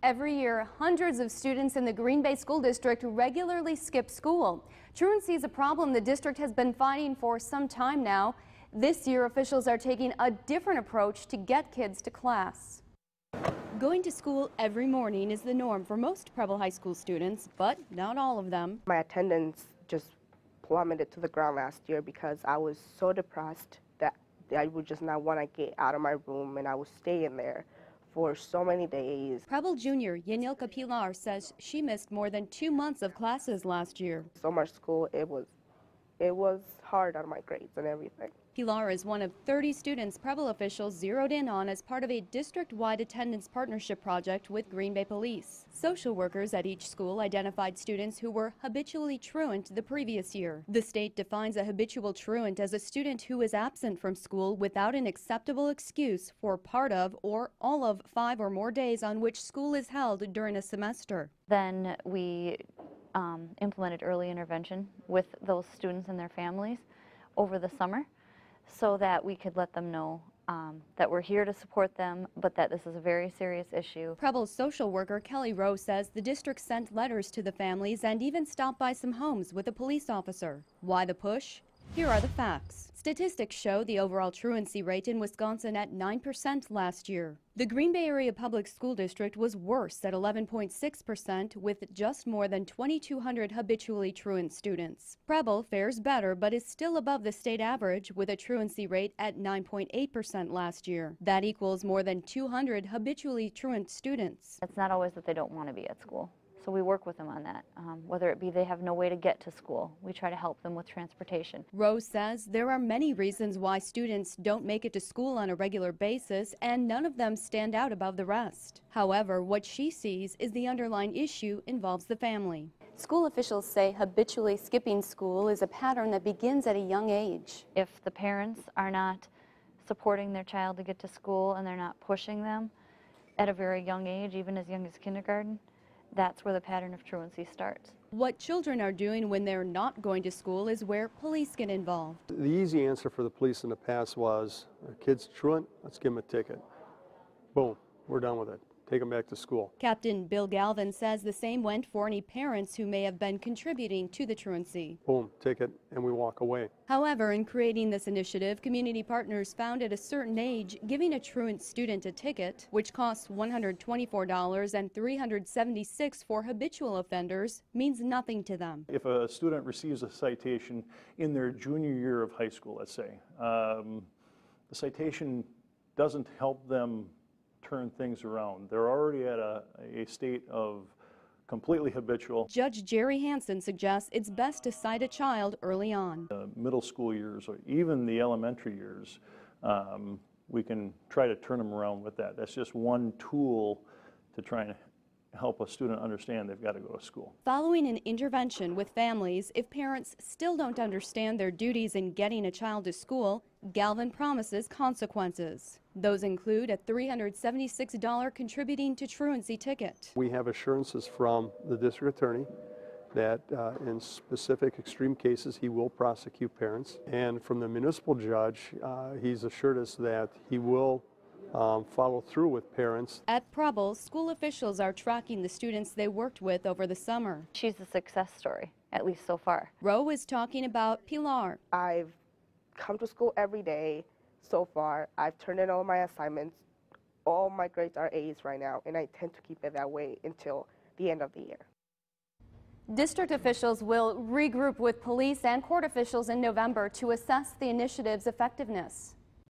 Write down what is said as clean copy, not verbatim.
Every year, hundreds of students in the Green Bay School District regularly skip school. Truancy is a problem the district has been fighting for some time now. This year, officials are taking a different approach to get kids to class. Going to school every morning is the norm for most Preble High School students, but not all of them. My attendance just plummeted to the ground last year because I was so depressed that I would just not want to get out of my room, and I would stay in there for so many days. Preble Junior Yanilka Pilar says she missed more than 2 months of classes last year. So much school, it was hard on my grades and everything. Pilar is one of 30 students Preble officials zeroed in on as part of a district-wide attendance partnership project with Green Bay Police. Social workers at each school identified students who were habitually truant the previous year. The state defines a habitual truant as a student who is absent from school without an acceptable excuse for part of or all of 5 or more days on which school is held during a semester. Then we implemented early intervention with those students and their families over the summer, so that we could let them know that we're here to support them, but that this is a very serious issue. Preble's social worker Kelly Rowe says the district sent letters to the families and even stopped by some homes with a police officer. Why the push? Here are the facts. Statistics show the overall truancy rate in Wisconsin at 9% last year. The Green Bay Area Public School District was worse at 11.6% with just more than 2,200 habitually truant students. Preble fares better but is still above the state average with a truancy rate at 9.8% last year. That equals more than 200 habitually truant students. It's not always that they don't want to be at school. So we work with them on that, whether it be they have no way to get to school. We try to help them with transportation. Rose says there are many reasons why students don't make it to school on a regular basis, and none of them stand out above the rest. However, what she sees is the underlying issue involves the family. School officials say habitually skipping school is a pattern that begins at a young age. If the parents are not supporting their child to get to school and they're not pushing them at a very young age, even as young as kindergarten, that's where the pattern of truancy starts. What children are doing when they're not going to school is where police get involved. The easy answer for the police in the past was, a kid's truant, let's give him a ticket. Boom, we're done with it. Take them back to school. Captain Bill Galvin says the same went for any parents who may have been contributing to the truancy. Boom, ticket, and we walk away. However, in creating this initiative, community partners found at a certain age, giving a truant student a ticket, which costs $124 and $376 for habitual offenders, means nothing to them. If a student receives a citation in their junior year of high school, let's say, the citation doesn't help them turn things around. They're already at a state of completely habitual. Judge Jerry Hansen suggests it's best to cite a child early on. Middle school years or even the elementary years, we can try to turn them around with that. That's just one tool to try and help a student understand they've got to go to school. Following an intervention with families, if parents still don't understand their duties in getting a child to school, Galvin promises consequences. Those include a $376 contributing to truancy ticket. We have assurances from the district attorney that in specific extreme cases he will prosecute parents. And from the municipal judge, he's assured us that he will follow through with parents. At Preble, school officials are tracking the students they worked with over the summer. She's a success story, at least so far. Rowe is talking about Pilar. I've come to school every day so far. I've turned in all my assignments. All my grades are A's right now, and I intend to keep it that way until the end of the year. District officials will regroup with police and court officials in November to assess the initiative's effectiveness.